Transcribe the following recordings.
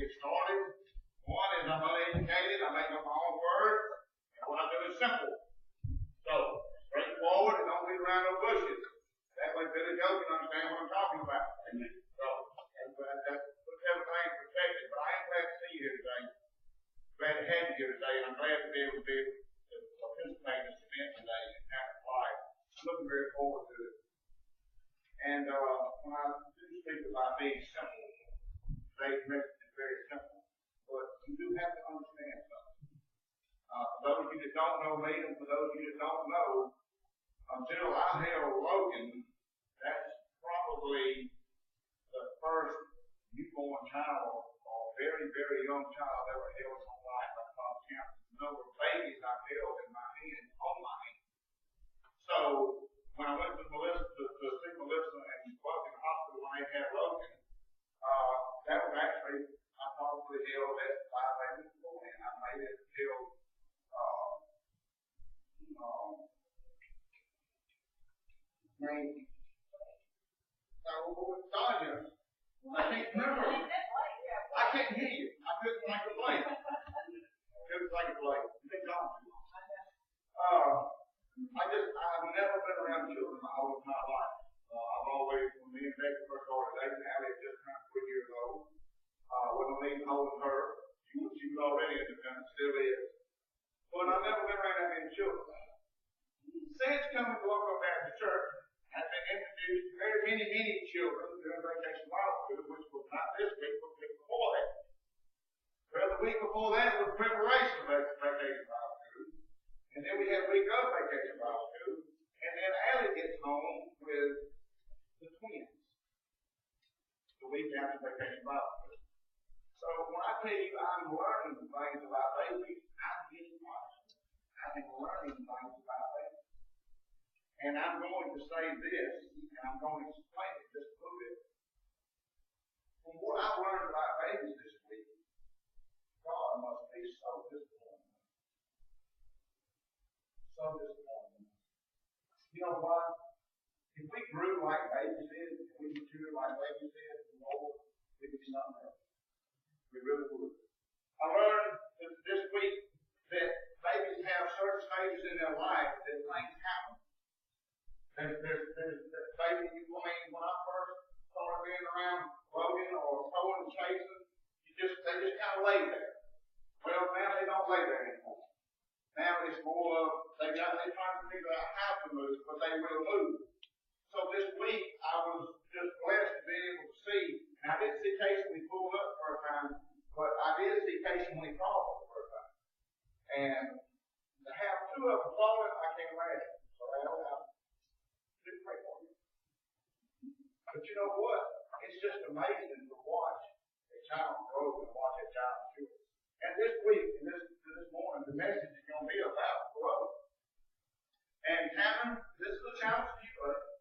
get started. One is I'm uneducated, I make up my own words, and what I do is simple. So, straightforward and don't beat around no bushes. That way Billy Joe can understand what I'm talking about. So, that puts everything in perspective. But I am glad to see you here today. Glad to have you here today, and I'm glad to be able to participate in this event today in Hammond's life. I'm looking very forward to it. And when I do speak about being simple, today's message is very simple. But you do have to understand something. For those of you that don't know me, and for those of you that don't know, until I held Logan, that's probably the first newborn child or very, very young child I've ever held in my life. I can't count the number of babies I've held in my hand, on my hand. So, when I went to see Melissa and was in the hospital when they had Logan, that was actually, I probably held that 5 babies before, and I made it till Tanya. I can't remember. I can't hear you. I couldn't make a play. I've never been around children my whole entire life. I've always, when me and Becky first started dating, Allie just turned 3 years old. Wasn't even holding her. She was already independent, still is. But I've never been around that many children. Since coming to Loco Baptist Church, I've been introduced to very many children during Vacation Bible School, which was not this week, but the week before that. Well, the week before that was preparation of Vacation Bible School. And then we had week of Vacation Bible School. And then Allie gets home with the twins the week after Vacation Bible School. So when I tell you I'm learning things about babies, I'm getting honest. I've been learning things about babies. And I'm going to say this, and I'm going to explain it just a little bit. From what I've learned about babies this week, God must be so disappointed. So disappointed. You know what? If we grew like babies did, if we matured like babies did, the Lord would be something else. We really would. I learned this week that babies have certain stages in their life that things happen. There's baby, when I first started being around Logan or throwing and chasing, they just kind of lay there. Well, now they don't lay there anymore. Now it's more of, they're trying to figure out how to move, but they will move. So this week, I was just blessed to be able to see, and I didn't see Casey when he pulled up the first time, but I did see Casey when he crawled for the first time. And to have two of them falling, I can't imagine. So I didn't pray for you. But you know what? It's just amazing to watch a child grow and watch a child mature. And this week, and this morning, the message is going to be about growth. And Cameron, this is a challenge to you, buddy.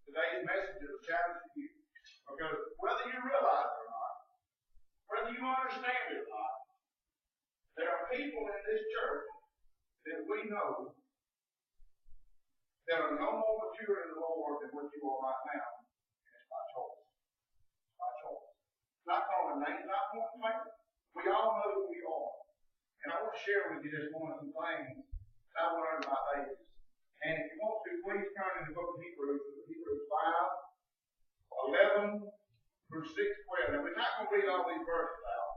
Today's message is a challenge to you. Because whether you realize it or not, whether you understand it or not, there are people in this church that we know that are no more mature in the Lord than what you are right now. And it's by choice. It's by choice. Not calling names, not pointing fingers. We all know who we are. And I want to share with you this morning some things that I've learned about babies. And if you want to, please turn in the book of Hebrews 5, 11 through 6, 12. Now, we're not going to read all these verses out.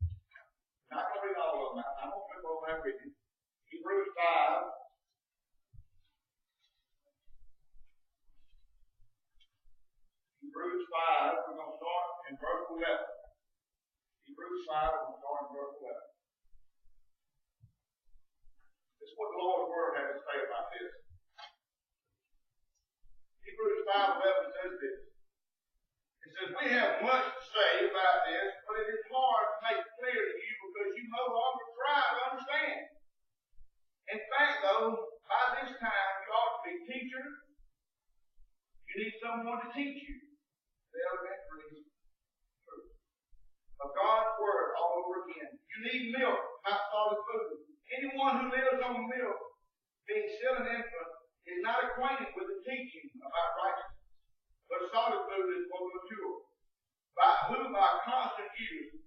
We're not going to read all of them out. I'm going to flip over that with you. Hebrews 5. Hebrews 5, we're going to start in verse 11. Hebrews 5, we're going to start in verse 11. This is what the Lord's Word has to say about this. Hebrews 5:11 says this. It says, we have much to say about this, but it is hard to make it clear to you because you no longer try to understand. In fact, though, by this time you ought to be teachers. You need someone to teach you the elementary truth of God's Word all over again. You need milk, not solid food. Anyone who lives on milk, being still an infant, is not acquainted with the teaching about righteousness. But solid food is for the mature, who by constant use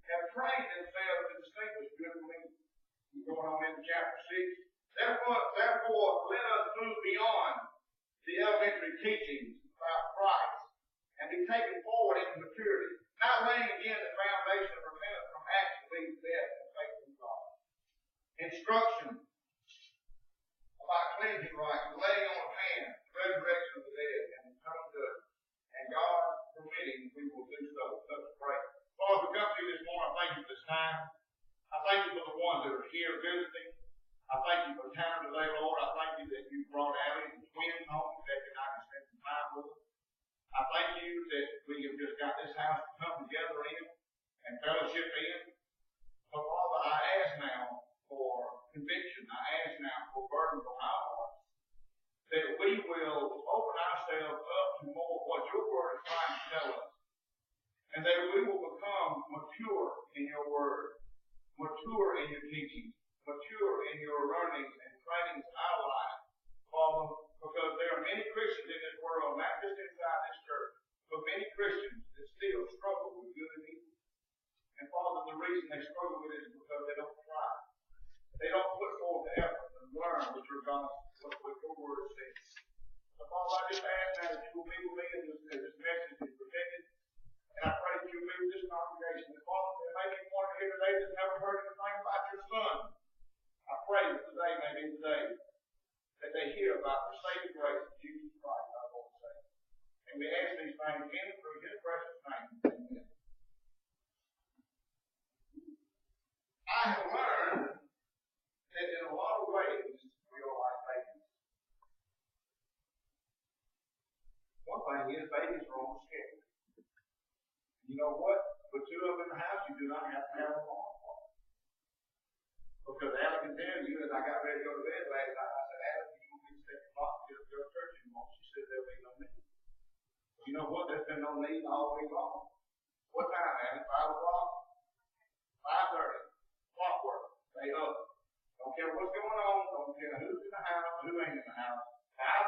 elementary teachings about Christ and be taken forward into maturity, not laying again the foundation of repentance from action leads to death and faith in God. Instruction about cleansing rites, the laying on of hands, the resurrection of the dead, and eternal judgment. And God permitting, we will do so. Let's pray. Father, we come to you this morning. I thank you for this time. I thank you for the ones that are here visiting. I thank you for the time today, Lord. I thank you that you brought Allie and the twins home today and I can spend some time with them. I thank you that we have just got this house to come together in and fellowship in. But Father, I ask now for conviction. I ask now for burden from our hearts. That we will open ourselves up to more of what your word is trying to tell us. And that we will become mature in your word, mature in your teaching, mature in your learnings and trainings in our life, Father, because there are many Christians in this world, not just inside this church, but many Christians that still struggle with good and evil. And Father, the reason they struggle with it is because they don't try. They don't put forth the effort to learn what your word says. So Father, I just ask now that you will be with me as this message is presented. And I pray that you will be with this congregation. And Father, there may be one here today that's never heard anything about your Son. I pray that today may be the day that they hear about the saving grace of Jesus Christ, our Lord and Savior. And we ask these things in and through his precious name. Amen. I have learned that in a lot of ways we are like babies. One thing is babies are on schedule. You know what? With two of them in the house, you do not have to have a alarm clock. Because Allie can tell you, as I got ready to go to bed last night, I said, Allie, you won't get to 7 o'clock to get up to go to church anymore. She said, there'll be no need. You know what? There's been no need all week long. What time, Allie? 5 o'clock? 5:30. Clockwork. Stay up. Don't care what's going on. Don't care who's in the house, who ain't in the house.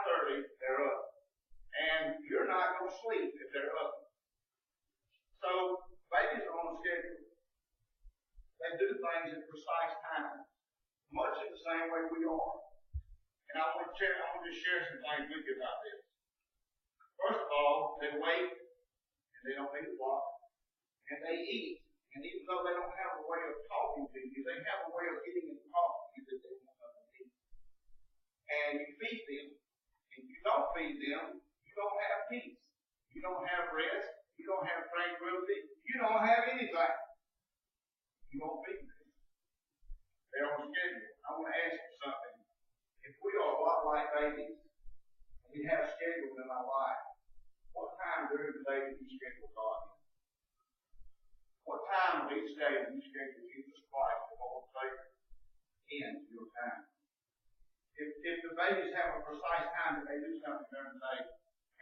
5:30, they're up. And you're not going to sleep if they're up. So, babies are on a schedule. They do things at precise times, much in the same way we are. And I want to just share some things with you about this. First of all, they wait, and they don't need a clock, and they eat. And even though they don't have a way of talking to you, they have a way of getting in talk to you that they want something to eat. And you feed them. If you don't feed them, you don't have peace. You don't have rest. You don't have tranquility. You don't have anything. You don't feed them. They're on schedule. I want to ask you something. If we are a lot like babies, and we have schedules in our life, what time during the day do you schedule God in? What time of each day do you schedule Jesus Christ, the Lord and Savior, into your time? If the babies have a precise time that they do something during the day,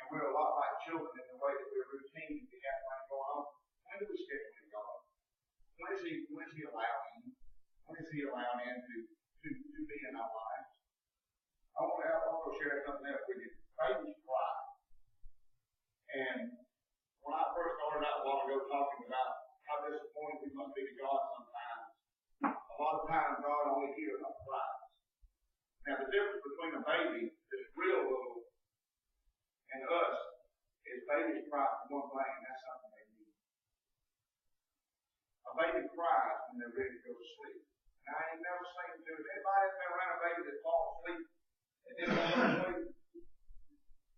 and we're a lot like children in the way that we're routine and we have things going on, when do we schedule in God? When is He allowing? When is He allowing in to be in our lives? I want to also share something else with you. Babies cry. And when I first started out a while ago talking about how disappointed we must be to God sometimes, a lot of times God only hears our cries. Now the difference between a baby that's real little and us is babies cry for one thing, and that's something they need. A baby cries when they're ready to go to sleep. Now I ain't never seen it. Has anybody ever been around a baby that falls asleep and then falls asleep?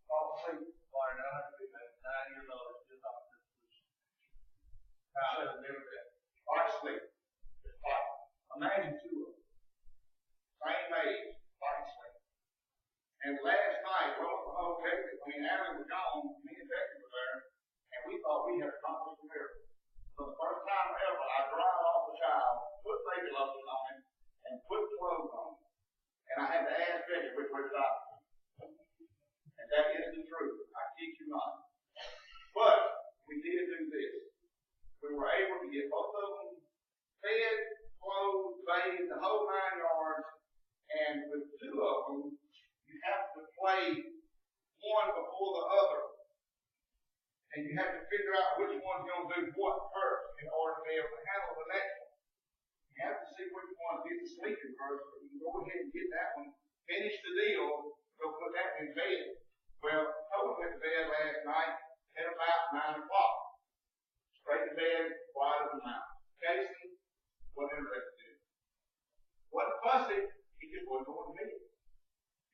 Falls asleep. Why not? 9 years old, it's just off the solution. I should have never been. Right asleep. Just fight. Imagine two of them. Same age, fight asleep. And last night, Allie was gone, me and Becky were there, and we thought we had accomplished a miracle. For the first time ever, I dried off the child, put baby lotion on him, and put clothes on him. And I had to ask Becky which way to stop. And that is the truth. I kid you not. But we did do this. We were able to get both of them fed, clothed, bathed, the whole 9 yards. And with two of them, you have to play one before the other. And you have to figure out which one's going to do what first in order to be able to handle the next one. You have to see which one gets sleeping first, but you can go ahead and get that one, finish the deal, go put that in bed. Well, Cohen went to bed last night at about 9 o'clock. Straight to bed, quiet as a mouse. Casey wasn't interested in it. Wasn't fussy, he just wasn't going to bed.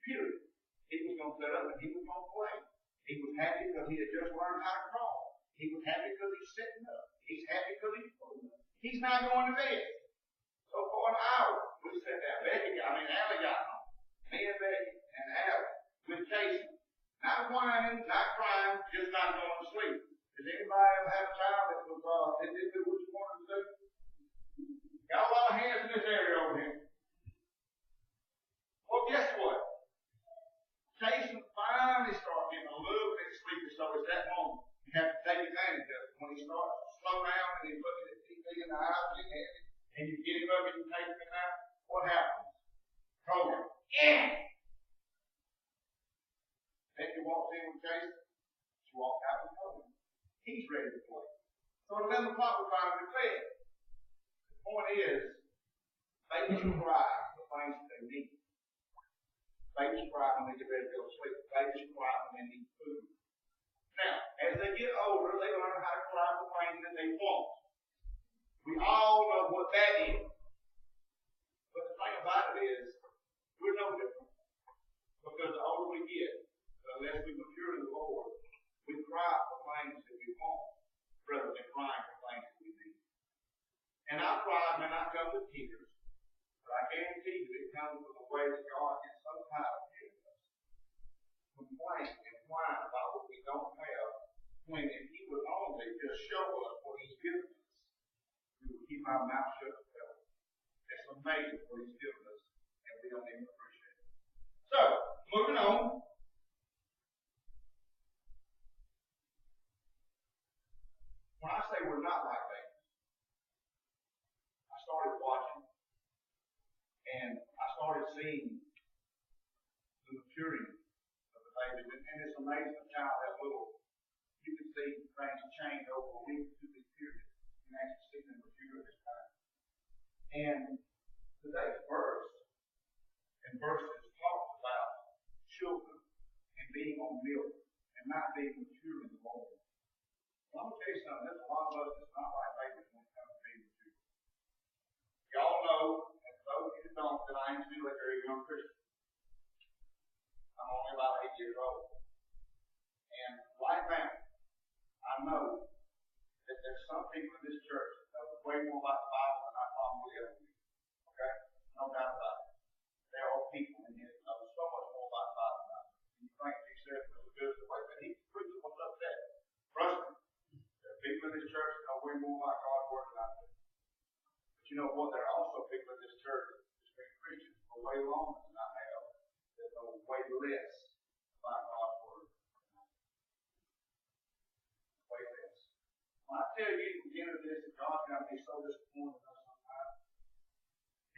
Period. He was going to sit up and he was going to play. He was happy because he had just learned how to crawl. He was happy because he's sitting up. He's happy because he's pulling up. He's not going to bed. So for an hour, we sat there. Allie got home. Me and Becky and Allie with Casey. Not whining, not crying, just not going to sleep. Does anybody ever have a child that was didn't do what you wanted to do? Got a lot of hands in this area over here. Well, guess what? Jason finally started getting a little bit sleepy, so it's that moment. You have to take advantage of it. When he starts to slow down and he's looking at TV in the house and you get him up and you take him out, what happens? Cohen. Yeah! Becky walks in with Jason. She walks out with Cohen. He's ready to play. So at 11 o'clock, we're finally to bed. The point is, babies cry for things that they need. Babies cry when they get ready to go to sleep. Babies cry when they need food. Now, as they get older, they learn how to cry for things that they want. We all know what that is. But the thing about it is, we're no different. Because the older we get, the less we mature in the Lord, we cry for things that we want rather than crying for things that we need. And our cry may not come with tears, but I guarantee you it comes with the way that God gets so tired of hearing us. Complain and whine about what we don't have, when if He would only just show us what He's given us, we would keep our mouth shut forever. It's amazing what He's given us, and we don't even appreciate it. So, moving on. When I say we're not like babies, I started watching and I started seeing the maturity of the baby. And it's amazing a child that little, you can see things change over a week to 2 week period. You can actually see them mature at this time. And today's verse, and verses talks about children and being on milk and not being mature in the Lord. Well, I'm going to tell you something. There's a lot of us that's not like babies when it comes to being mature. Y'all know, and for those of you that don't, that I am still a very young Christian. I'm only about 8 years old. And right now, I know that there's some people in this church that know way more about the Bible than I probably ever do. Okay? No doubt about it. There are people in here that know so much more about the Bible than I do. You think he said it was a good way, but he's preaching what's up there. Trust me. There are people in this church that know way more about God's Word than I do. But you know what? There are also people in this church that's been Christians for way longer than I have that know way less about God's Word. Way less. When I tell you at the beginning of this that God's got to be so disappointed with us sometimes,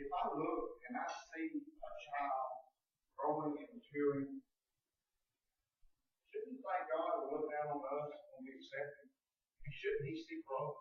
if I look and I see a child growing and maturing, shouldn't you think God would look down on us when we accept Him? And shouldn't He see growth?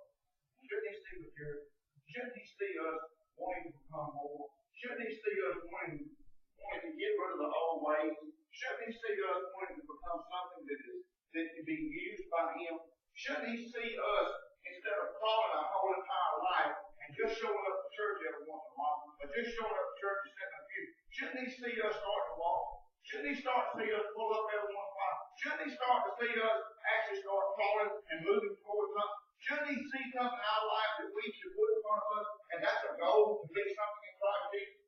Shouldn't He see maturity? Shouldn't He see us wanting to become more? Shouldn't He see us wanting to get rid of the old ways? Shouldn't He see us wanting to become something that can be used by Him? Shouldn't He see us, instead of crawling our whole entire life and just showing up to church every once in a while, or just showing up to church and sitting in a pew, shouldn't He see us start to walk? Shouldn't He start to see us pull up every once in a while? Shouldn't He start to see us actually start crawling and moving towards something? Shouldn't He see something in our life that we should put in front of us, and that's a goal to be something in Christ Jesus?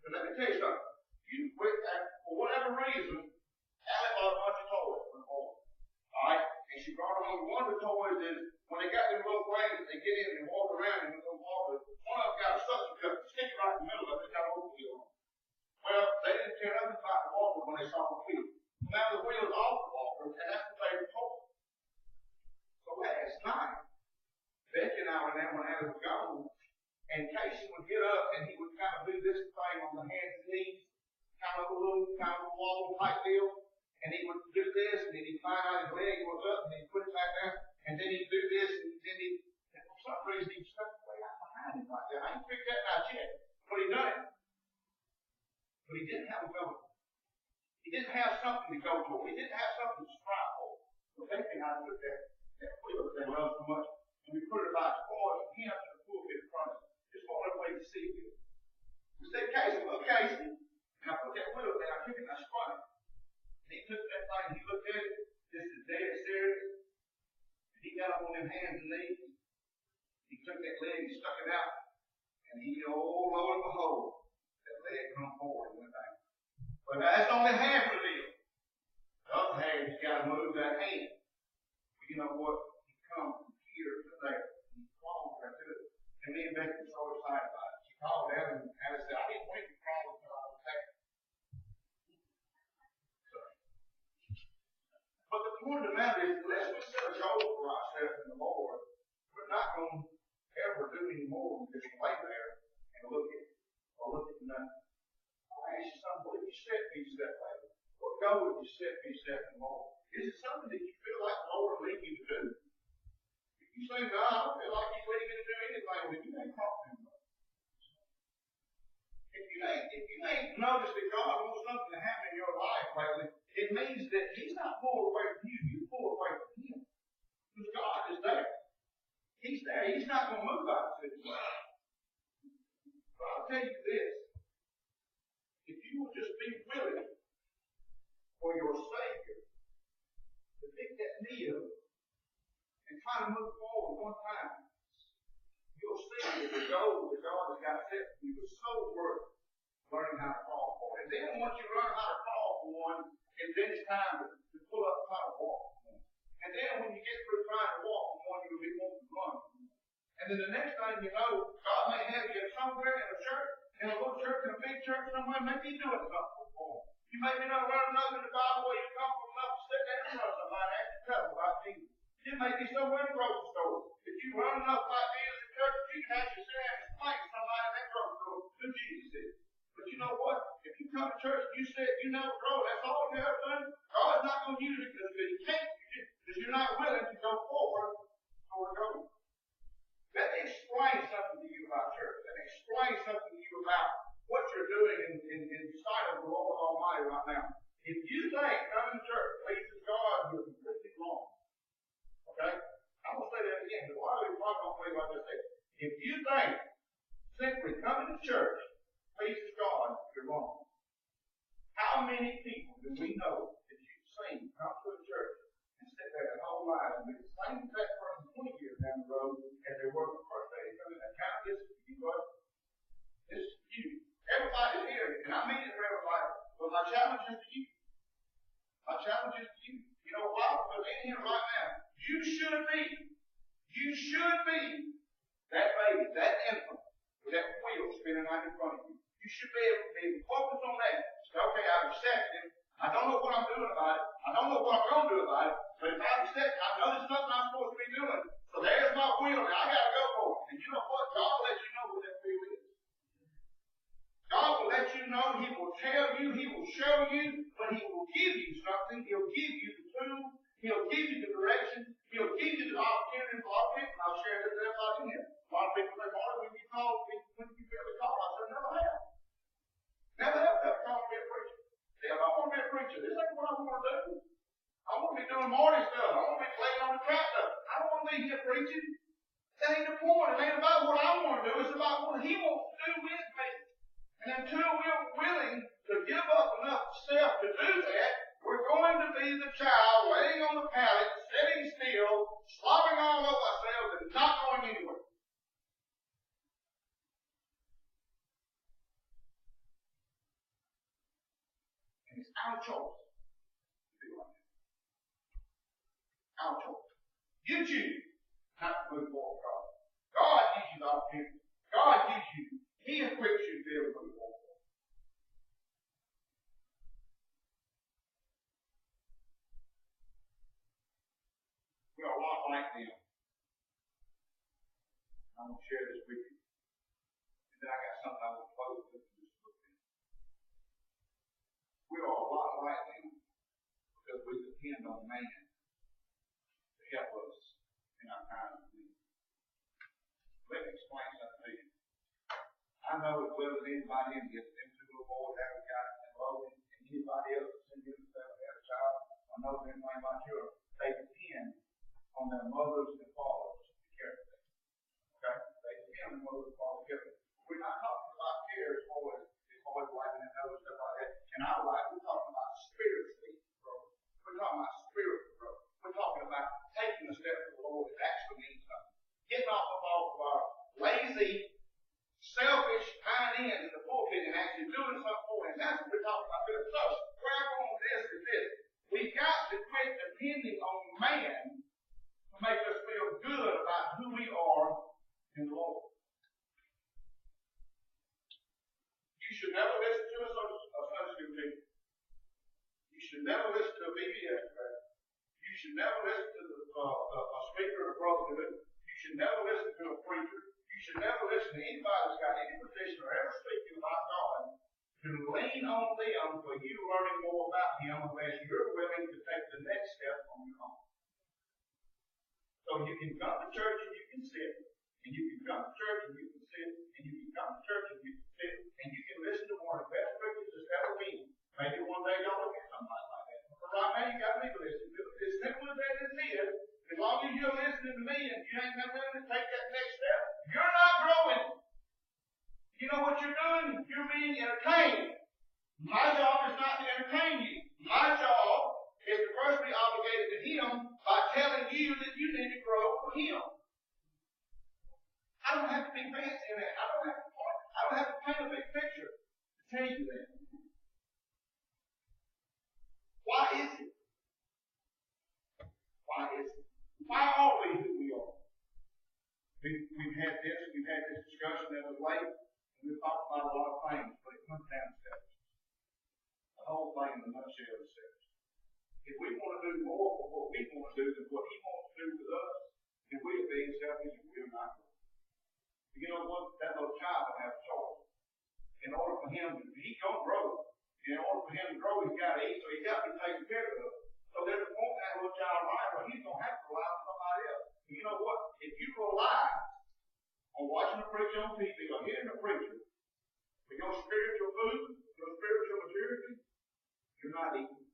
But let me tell you something. You quit that, for whatever reason, Allie bought a bunch of toys for the boy. Alright? And she brought them over. One of the toys is, when they got them little things, they get in and walk around in the little walkers. One of them got a suction cup, stick right in the middle of it, got a little wheel on it. Well, they didn't care nothing about the walker when they saw the wheel. Now the wheel is off the walker, and that's the favorite toy. So last night, Becky and I were there when Allie was gone, and Casey would get up and he would kind of do this thing on the hands and knees, kind of a wobble type deal, and he would do this, and then he'd find out his leg was up, and he'd put it back down, and then he'd do this, and then and for some reason he stuck way out behind him like that. I ain't figured that out yet, but he done it. But he didn't have a gun. He didn't have something to go for. He didn't have something to strive for. So they can have to look at that wheel that they love so much. And we put it about forward and him to the pulpit in front of us. Just one other way to see it. We said, Casey, look, Casey. And I put that wheel there, I took it and I spun it. And he took that thing, he looked at it, this is dead serious. And he got up on them hands and knees. He took that leg, he stuck it out. And he, oh, lo and behold, that leg come forward and went back. But that's only half of the deal. The other half, you got to move that hand. But you know what? He comes from here to there. He crawls right to it. And me and Becky were so excited about it. She called down and Alice said, I didn't wait to crawl until I was back. But the point of the matter is, unless we set a goal for ourselves in the Lord, we're not going to ever do any more than just lay there and look at it or look at nothing. I ask you something, what did you set me step later? What goal did you set me step in the Lord? Is it something that you feel like the Lord leading you to do? If you say, no, I don't feel like He's leading me to do anything, then you ain't talking to Him. If you ain't noticed that God wants something to happen in your life lately, it means that He's not pulled away from you, you pull away from Him. Because God is there. He's there. He's not going to move out of it. But I'll tell you this. If you will just be willing for your Savior to pick that knee up and try to move forward one time, you'll see that the goal that God has got set for you is so worth learning how to crawl for. And then once you learn how to crawl for one, and then it's time to pull up and try to walk for one. And then when you get through trying to walk for one, you'll be wanting to run. And then the next thing you know, God may have you somewhere in a church, in a little church, in a big church somewhere, maybe you're doing something for them. You may be not learning enough in the Bible where you're comfortable enough to sit there and tell somebody and tell them about Jesus. You may be somewhere in the grocery store. If you learn enough about Jesus in church, you can actually sit there and explain to somebody in that grocery store who Jesus is. But you know what? If you come to church and you sit, you never grow. That's all you ever done. God's not going to use it because He can't use it because you're not willing to go forward toward going. Let me explain something to you about church. Let me explain something to you about what you're doing in sight of the Lord Almighty right now. If you think coming to church pleases God, you're completely wrong. Okay? I'm going to say that again, because a lot of you probably don't believe what I just said. If you think simply coming to church pleases God, you're wrong. How many people do we know that you've seen come to a church and sit there their whole lives and be the same exact person 20 years down the road as they were the first day they come in? That kind of this is for you, bud. This is for you. Everybody's here, and I mean it for everybody. But my challenge is to you. My challenge is to you. You know why? Because in here right now, you should be that baby, that infant, with that wheel spinning right in front of you. You should be able to focus on that. Say, okay, I've accepted Him. I don't know what I'm doing about it. I don't know what I'm going to do about it. But if I've accepted it, I know there's something I'm supposed to be doing. So there's my wheel. Now I got to go for it. And you know what? God will let you know what that wheel is. God will let you know. He will tell you. He will show you. But He will give you something. He'll give you the tool. He'll give you the direction. He'll give you the opportunity. A lot of people, I'll share this with everybody in here. A lot of people say, Marty, when you feel the call, I said, never have. Never have that call to be a preacher. See, I don't want to be a preacher. This ain't what I want to do. I want to be doing Marty stuff. I want to be laying on the track stuff. I don't want to be here preaching. That ain't the point. It ain't about what I want to do. It's about what He wants to do with me. And until we're willing to give up enough self to do that, we're going to be the child laying on the pallet, sitting still, slobbering all over ourselves, and not going anywhere. And it's our choice to do like that. Our choice. You choose not to move forward, God. God gives you the opportunity. God gives you. He equips you to be able to move forward. We are a lot like them. I'm going to share this with you. And then I got something I want to close with in just a little bit. We are a lot like them because we depend on man to help us in our time of need. Let me explain something to you. I know as well as anybody in here, them two little boys that we got and Logan and anybody else that's in here that's child, I know anything about children, they depend on their mothers and fathers to care for them. Okay? They depend on their mothers and fathers to care for them. We're not talking about care as always wiping their nose and stuff like that. In our life, we're talking about spiritually growth. We're talking about spiritual growth. We're talking about taking a step to the Lord that actually means something. Getting off of all of our lazy, selfish hind ends in the pulpit and actually doing something for Him. That's what we're talking about. So, where I'm going with this is this. We've got to quit depending on man to make us feel good about who we are in the Lord. You should never listen to a Sunday school teacher. You should never listen to a VBS prayer. You should never listen to a speaker or brotherhood. You should never listen to a preacher. You should never listen to anybody that's got any position or ever speaking about God to lean on them for you learning more about Him unless you're willing to take the next step on your own. So you can come to church and you can sit, and you can come to church and you can sit, and you can come to church and you can sit, and you can listen to one of the best preachers that's ever been. Maybe one day y'all will get somebody like that. But right now you got me to listen to it. As simple as that is, as long as you're listening to me and you ain't not willing to take that next step, you're not growing. You know what you're doing? You're being entertained. My job is not to entertain you. My job is to first be obligated to Him by telling you that you need to grow for Him. I don't have to be fancy in that. I don't have to paint a big picture to tell you that. Why is it? Why is it? Why are we who we are? We've had this discussion as of late, and we've talked about a lot of things, but it comes down to selfishness. The whole thing in a nutshell is selfishness. If we want to do more for what we want to do than what He wants to do with us, then we are being selfish and we're not growing. You know what? That little child will have a choice. In order for him to, he's going to grow. In order for him to grow, he's got to eat, so he's got to be taken care of. So there's a point in that little child's life where he's going to have to rely on somebody else. But you know what? If you rely on watching a preacher on TV or hearing a preacher for your spiritual food, your spiritual maturity, you're not eating.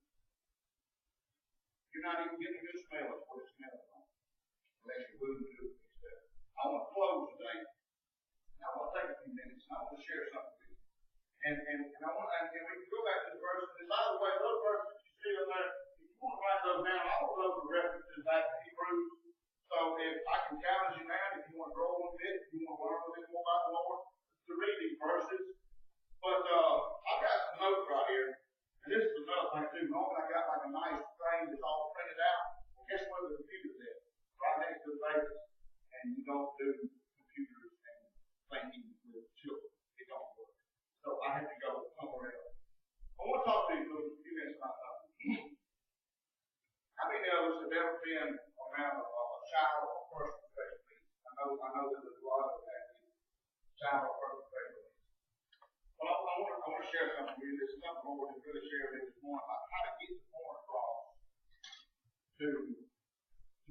You're not even getting a good smell of what it smells like. Unless you're willing to do it yourself. I want to close today. I want to take a few minutes and I want to share something with you. And we can go back to the verses. And by the way, those verses that you see up there, if you want to write those down, all of those are references back to Hebrews. So if I can challenge you now, if you want to grow a little bit, if you want to learn a little bit more about the Lord, to read these verses. But I've got some notes right here. And this is another thing too. Normally I got like a nice thing that's all printed out. Well, guess where the computer's at? Right next to the pages. And you don't do computers and thinking with children. It don't work. So I have to go somewhere else. I want to talk to you for a few minutes about something. How many of us have ever been around a child or a person with special needs? I know that there's a lot of that. Child or person with special needs. Well, I want to share something with you. This is something I want to really share with you this morning about how to get the point across to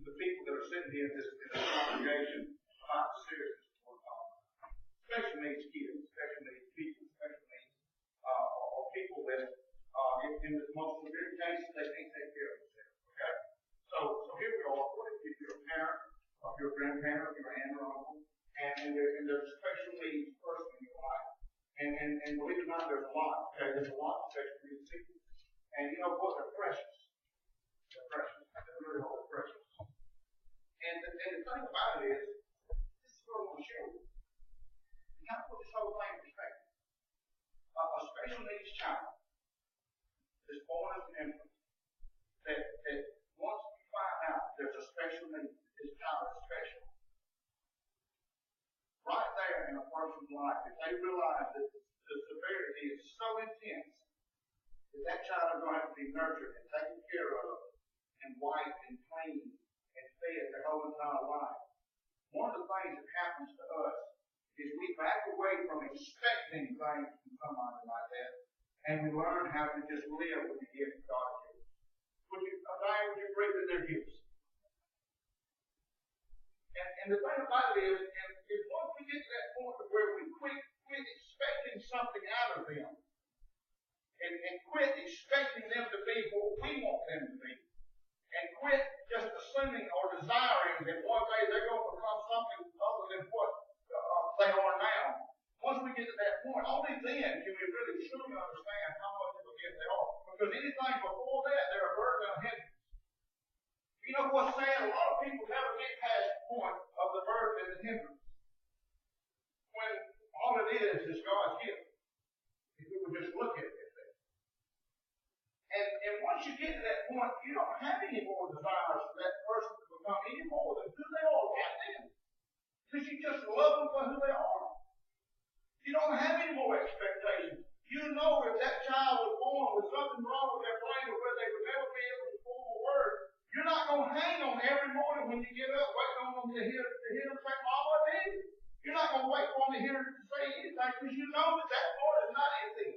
the people that are sitting here in this congregation about the seriousness of what's going on. Special needs kids, special needs people, special needs or people that in the most severe cases they can't take care of themselves. Okay? So here we are. What if you're a parent, or if you're a grandparent, or if you're an aunt or uncle, and there's a special needs person in your life. And believe it or not, there's a lot. Okay, there's a lot of special needs people. And you know what? They're precious. They're precious. They're really all precious. And the thing about it is, this is what I want to share with you. You got to put this whole thing in perspective. A special needs child is born as an infant. That once you find out there's a special need, this child is special. Right there in a person's life, if they realize that the severity is so intense that child is going to have to be nurtured and taken care of and wiped and cleaned and fed their whole entire life. One of the things that happens to us is we back away from expecting things from somebody like that, and we learn how to just live with the gift God gives. Would you agree that they're gifts? And the thing about it is once we get to that point where we quit expecting something out of them, and and quit expecting them to be what we want them to be. And quit just assuming or desiring that one day they're going to become something other than what they are now. Once we get to that point, only then can we really truly understand how much of a gift they are. Because anything before that, they're a burden and a hindrance. You know what's sad? A lot of people never get past the point of the burden and the hindrance. When all it is God's gift. If we would just look at it. And once you get to that point, you don't have any more desires for that person to become any more than who they are right then. Because you just love them for who they are. You don't have any more expectations. You know if that child was born with something wrong with their brain or where they would never be able to form a word, you're not going to hang on every morning when you get up waiting on them to hear them say, Mama, Daddy. You're not going to wait for them to hear them say anything because you know that part is not in them.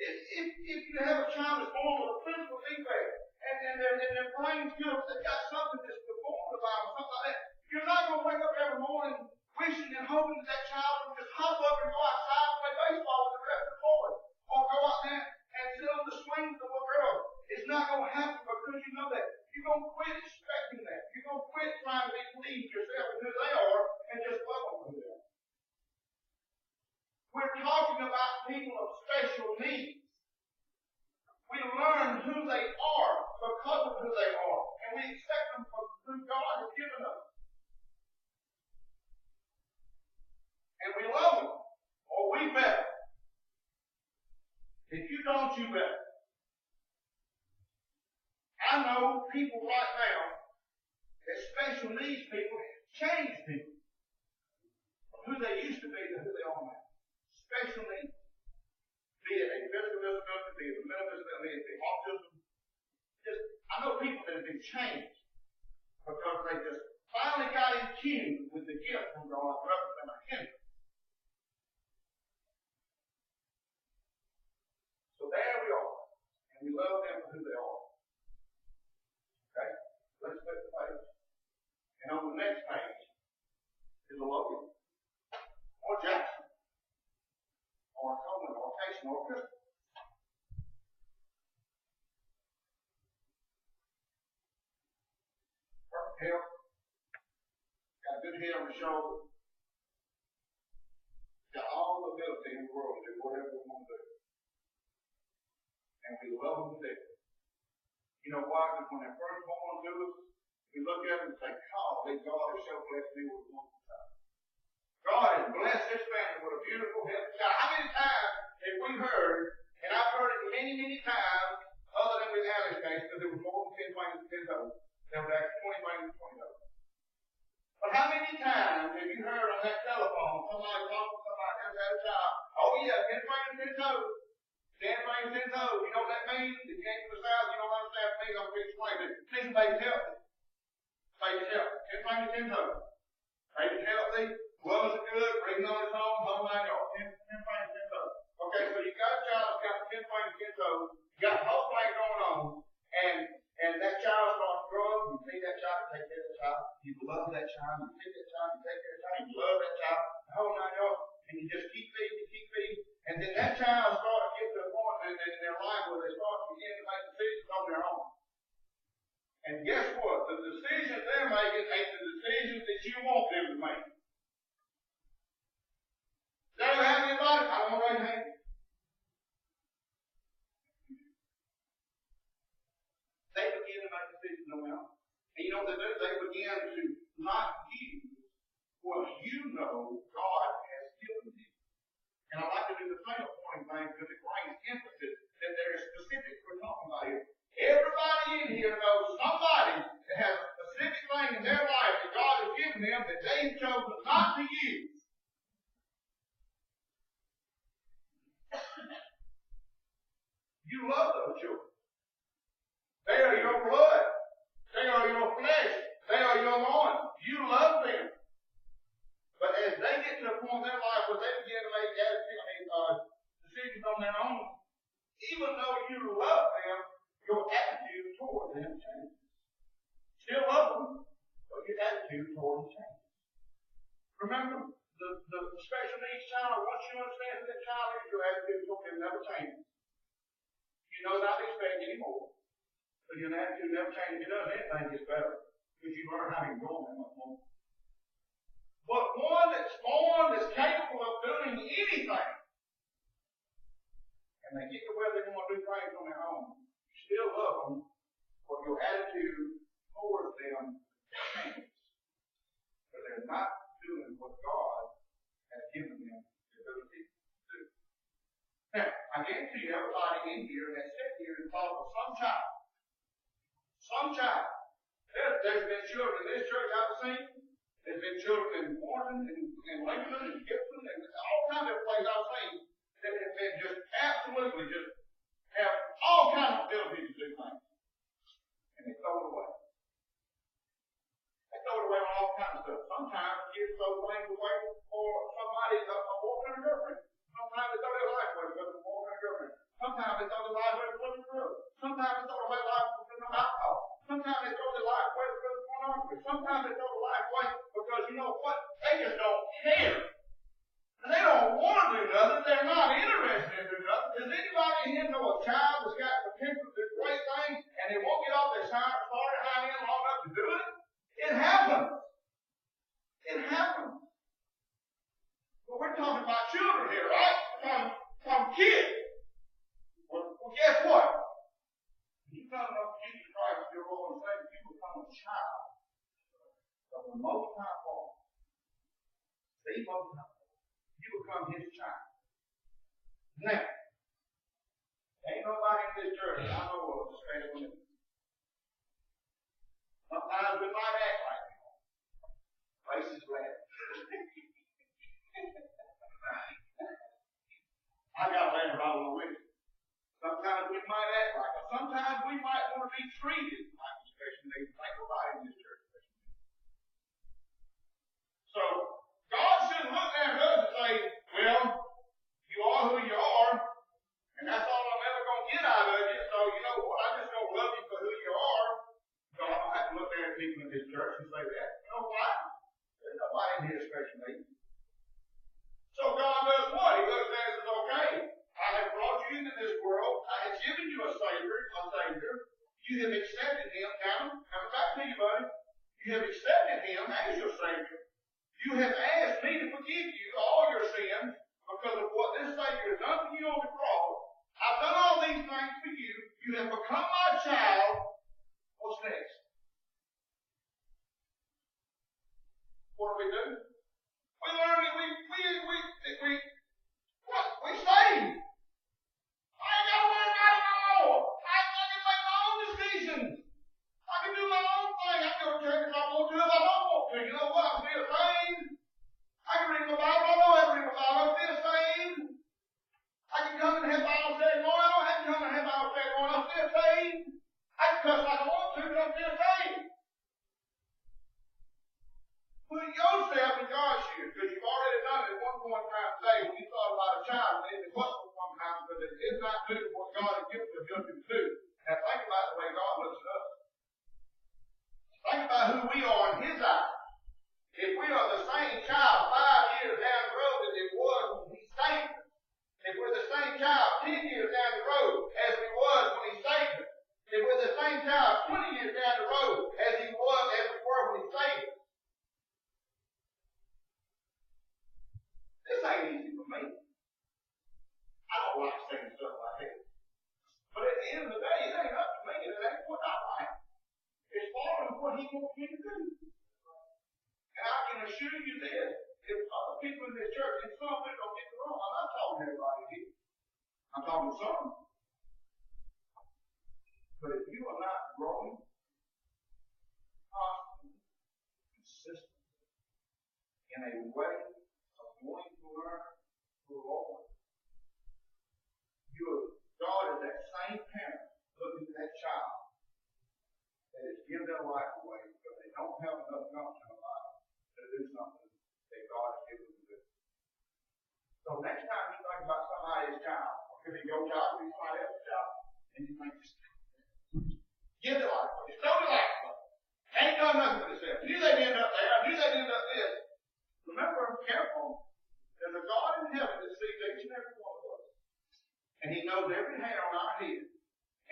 If you have a child that's born with a physical defect and their brain's good, they've got something that's deformed about them, something like that, you're not going to wake up every morning wishing and hoping that child will just hop up and go outside and play baseball with the rest of the boys, or go out there and sit on the swings of a girl. It's not going to happen because you know that. You're going to quit expecting that. You're going to quit trying to believe yourself in who they are and just love them for them. We're talking about people of special needs. We learn who they are because of who they are. And we expect them from who God has given us. And we love them. Or we better. If you don't, you better. I know people right now that special needs people change people from who they used to be to who they are now. Special needs. Be it a physical disability, be it a mental disability, be it autism. I know people that have been changed because they just finally got in tune with the gift from God rather than a hindrance. So there we are. And we love them for who they are. Okay? Let's flip the page. And on the next page is a Loco or Jackson or Coleman or Casey or Crystal. Perfect health. Got a good head on the shoulder. Got all the ability in the world to do whatever we want to do. And we love them to death. You know why? Because when they're first born to us, we look at them and say, golly, God has so blessed me with a wonderful child. God has blessed this family with a beautiful, healthy child. How many times have we heard, and I've heard it many, many times, other than with Alice's case, because there was more than 10 fingers and 10 toes. There was actually 20 fingers and 20 toes. But how many times have you heard on that telephone somebody talking to somebody who's had a child? Oh yeah, 10 fingers and 10 toes. 10 fingers and 10 toes. You know what that means? If you came from the South, you don't understand what it means. I'm going to explain it. It means baby's healthy. Baby's healthy. 10 fingers and 10 toes. Baby's healthy. Gloves are good. Breathing on his own. Whole 9 yards. 10 fingers and 10 toes. Okay, so you got a child that's got 10 fingers and 10 toes. You got the whole thing going on. And that child starts growing. You feed that child. You take care of that child. You love that child. You feed that child. You take care of that child. You love that child. The whole 9 yards. And you just keep feeding. You keep feeding. And then that child starts to get to a point in their life where they start to begin to make decisions on their own. And guess what? The decisions they're making ain't the decisions that you want them to make. Does that ever happen in your life? I don't know right now. They begin to make decisions on their own. And you know what they do? They begin to not use what you know God has given you. And I like to do the finger pointing thing because it brings emphasis that there is specifics we're talking about here. Everybody in here knows somebody that has a specific thing in their life that God has given them that they've chosen not to use. You love those children. They are your blood. They are your flesh. They are your loins. You love them. But as they get to a point in their life where they begin to make decisions on their own, even though you love them, your attitude toward them changes. Still love them, but your attitude toward them changes. Remember, the special needs child, once you understand who that child is, your attitude toward them never changes. You know not to expect any more. So your attitude never changes. If it does anything, it's better. Because you learn how to grow that much more. But one that's born, that's capable of doing anything, and they get to where they're going to do things on their own, you still love them, but your attitude towards them changes. Because they're not doing what God has given them the ability to do. Now, I guarantee you, everybody in here that sits here is thought of some child. Some child. There's been children in this church I've seen. There's been children in Warren and Lakeland and Gibson and all kinds of places I've seen that have been just absolutely just have all kinds of ability to do things. And they throw it away. They throw it away on all kinds of stuff. Sometimes kids throw things away for somebody, a boyfriend or girlfriend. Sometimes they throw their life away because of a boyfriend or girlfriend. Sometimes they throw their life away because of drugs. Sometimes they throw away life because of alcohol. Sometimes they throw their life away because of pornography. Sometimes they throw their life away because you know what? They just don't care. And they don't want to do nothing. They're not interested in doing nothing. Does anybody here know a child that's got potential to do great things and they won't get off their started hind end long enough to do it? It happens. It happens. But we're talking about children here, right? From kids. Well, guess what? You come to know Jesus Christ, your Lord and Savior, you become a child of the Most High God. The Most High. You become His child. Now, ain't nobody in this church I know of that's special in it. Sometimes we might act like it. Faces red. I got to land right along with you. Sometimes we might act like it. Sometimes we might want to be treated like a special needs. Like nobody in this church. So, God shouldn't look at us and say, well, you are who you are, and that's all I'm ever going to get out of you, so you know what, I'm just going to love you for who you are. God don't have to look at people in this church and say that. You know why? There's nobody in here special needs. So God does what? He looks at us and says, okay, I have brought you into this world, I have given you a Savior. You have accepted Him. Now, coming back to you, buddy. You have accepted Him as your Savior. You have asked me to forgive you all your sins because of what this Savior has done for you on the cross. I've done all these things for you. You have become my child. What's next? What do we do? We learn that we saved. I ain't got to worry about it no more. I can make my own decisions. I can do my own thing. I can go to church if I want to, if I don't want to. You know what? I'm still saved. I can read my Bible. I know how to read my Bible. I'm still saved. I can come and have Bible study going. I don't have to come and have Bible study going. I'm still saved. I can cuss like I want to, but I'm still saved. Put yourself in God's shoes, because you've already done it at one point in time today when you thought about a child and it wasn't one time because it did not do what God had given the ability to do. Now think about the way God looks at us. Think about who we are in His eyes. If we are the same child 5 years down the road as it was when He saved us, if we're the same child 10 years down the road as we was when He saved us, if we're the same child 20 years down the road as we were when He saved us, this ain't easy for me. I don't like saying stuff like that. But at the end of the day, it ain't up to me, and it ain't what I like. It's following what He wants me to do. And I can assure you this, if other people in this church, and some of them don't get me wrong, I'm not talking to everybody here. I'm talking to some. But if you are not growing, constantly, consistently, in a way of wanting to learn the Lord, God is that same parent looking at that child that has given their life away because they don't have enough gumption in life to do something that God has given them to do. So next time you think about somebody's child, or could be your child, could be somebody else's child, and you think, give their life away, throw their life away. Ain't done nothing for themselves. Knew they'd end up there, I knew they'd end up this. Remember, careful. There's a God in heaven that sees each and every one of us. And He knows every hair on our head.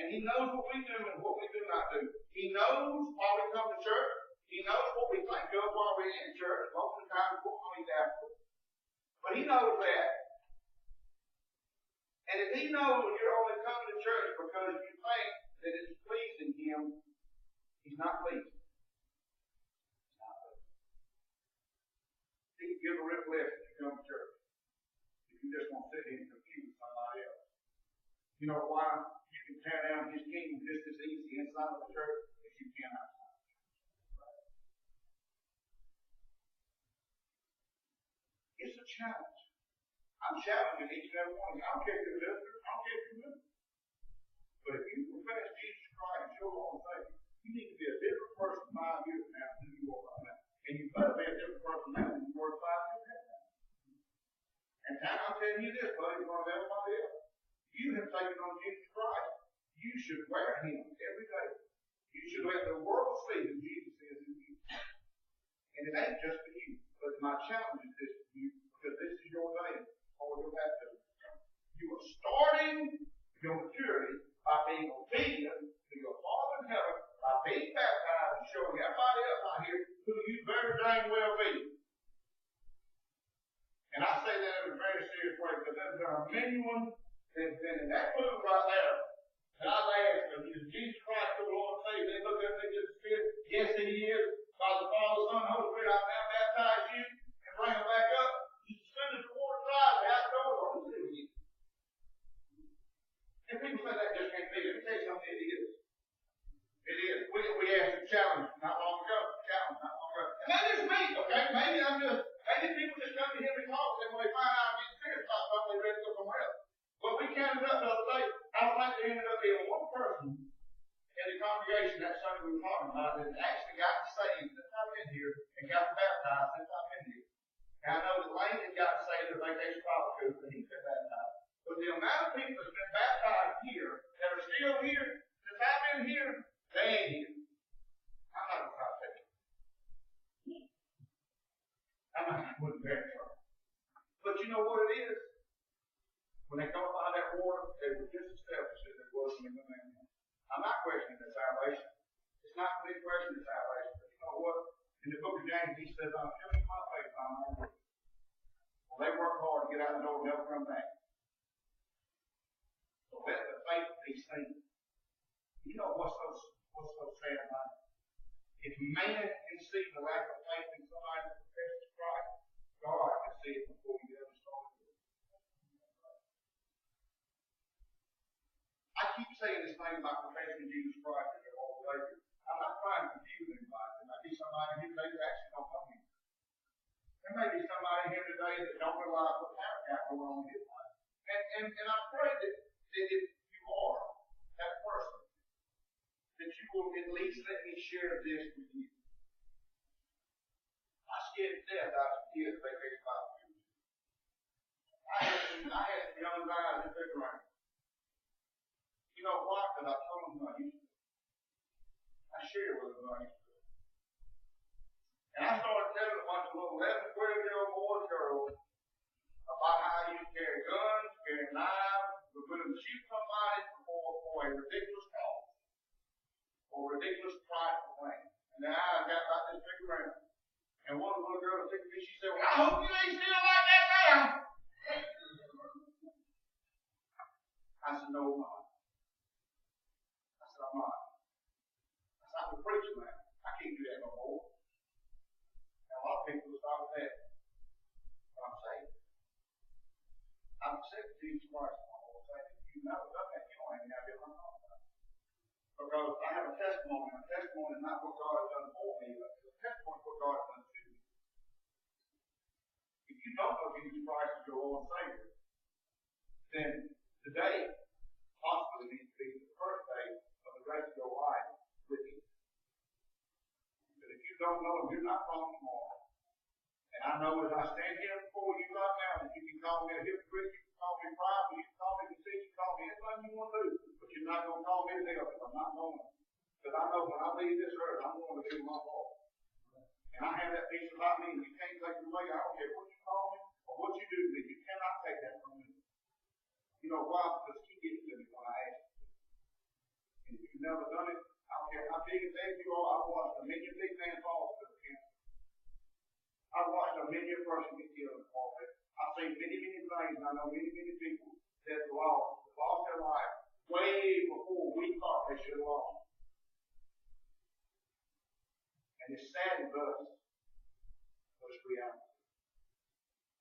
He knows what we do and what we do not do. He knows why we come to church. He knows what we think of while we're in church. Most of the time, we'll come after. But He knows that. And if He knows you're only coming to church because you think that it's pleasing Him, He's not pleased. He can give a real blessing to come to church. If you just want to sit here and confuse somebody else. You know why? You can tear down His kingdom just as easy inside of the church as you can outside. It's a challenge. I'm challenging each and every one of you. I don't care if you're a visitor. I don't care if you're new. But if you profess Jesus Christ as your Lord and Savior, you need to be a different person 5 years from now than who you are right now. And you better be a different person now than you were 5 years from now. And I'm telling you this, buddy, more than everybody else. You have taken on Jesus Christ. You should wear Him every day. You should let the world see that Jesus is in you. And it ain't just for you. But my challenge is this to you, because this is your day for your baptism. You are starting your maturity by being obedient to your Father in heaven, by being baptized and showing everybody else out here who you very dang well be. And I say that in a very serious way, because there are many ones that have been in that booth right there. And I've asked them, is Jesus Christ the Lord and Savior? They look at me and just said, yes, He is. By the Father, Son, and Holy Spirit, I now baptize you and bring them back up. You send us to water driveway outdoors. What is it with you? And people say that just can't be. Let me tell you something, it is. It is. We asked a challenge not long ago. And that is me, okay? Maybe people just come to hear me talk, and when they find out I'm getting serious about something, they're ready to go somewhere else. But we counted up the other day. I don't think there ended up being one person in the congregation that Sunday we were talking about that actually got saved since I've been here and got baptized since I've been here. And I know that Lane has got saved at Vacation Bible School, and he's been baptized. But the amount of people that's been baptized here that are still here since I've been here, they ain't here. I'm not going to try to tell you. I'm not going to very try. But you know what it is? When they come up out of that water, they were just established as they were in the man. I'm not questioning their salvation. It's not for me to question their salvation. But you know what? In the book of James, he says, I'm showing my faith by my word. Well, they work hard to get out the door and never come back. So let the faith be seen. You know what's so sad about it? If man can see the lack of faith in somebody that professes Christ, God can see it before you ever start with it. I keep saying this thing about professing Jesus Christ as your Lord and Savior. I'm not trying to confuse anybody. There may be somebody here today that actually don't know Him. There may be somebody here today that don't realize what power got going on in his life. And I pray that if you are that person, that you will at least let me share this with you. I scared to death out of kids they take about you. I had some young guys that took around. You know why? Because I told them I used to. I shared with them I used to. And I started telling a bunch of little 11, 12-year-old boys and girls about how I used to carry guns, carry knives, we're going to shoot somebody for a ridiculous cause, or ridiculous price of land. And then I got about this big around. And one of the little girls looked at me, she said, well, I hope you ain't still like that now. I said, no, I'm not. I said, I'm not. I said, I'm a preacher, man. I can't do that no more. And a lot of people will start with that. But I'm saved. I'm accepted Jesus Christ. You know that you don't even have your own thoughts. Because I have a testimony. A testimony is not what God has done for me, but it's a testimony of what God has done to me. If you don't know Jesus Christ as your Lord and Savior, then today possibly needs to be the first day of the rest of your life with Him. But if you don't know Him, you're not wrong tomorrow. And I know as I stand here before you right now that you can call me a hypocrite, you can call me pride, you can call me conceit, you can call me anything you want to do, but you're not going to call me to hell if I'm not going. Because I know when I leave this earth, I'm going to do my part. And I have that peace about me, and you can't take it away. I don't care what you call me or what you do to me. You cannot take that from me. You know why? Because He gives it to me when I ask you. And if you've never done it, I don't care how big and big you are, I've watched a million big man fall because of cancer. I've watched a million person get killed in the pulpit. I've seen many, many things, and I know many, many people that lost their life way before we thought they should have lost. And it saddens us, but it's reality.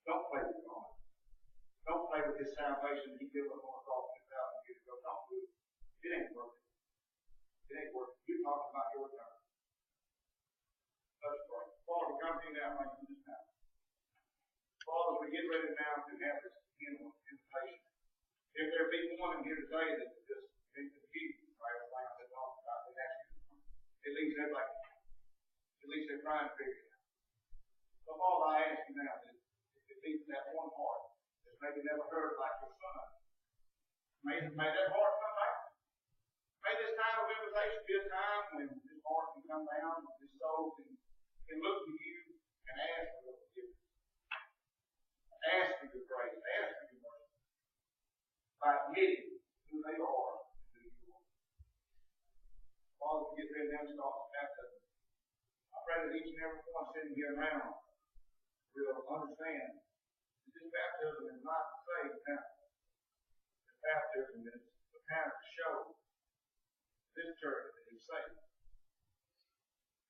Don't play with God. Don't play with His salvation He gave us on the cross 2,000 years ago. Don't do it. It ain't working. It ain't working. You're talking about your turn. Let's pray. Father, come to you now, thank you this time. Father, we get ready now to have this invitation. If there be one in here today that is just been confused by everything I've been talking about, then ask you. It leaves everybody. At least they're trying to figure it out. So, Father, I ask you now that if it leaves that one heart that's maybe never heard like your Son, may that heart come back. May this time of invitation be a time when this heart can come down, this soul can look to you and ask for your forgiveness. Ask for your grace. Ask for your mercy. By admitting who they are and who you are. Father, we get ready now to start the baptism. I pray that each and every one sitting here around will understand that this baptism is not to save the temple. This baptism is the time to show this church that He's saved.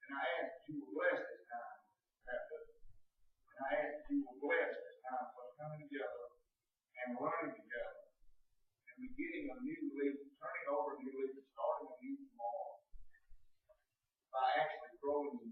And I ask that you will bless this time of baptism. And I ask that you will bless this time of us coming together and learning together and beginning a new leaf, turning over a new leaf and starting a new tomorrow by actually growing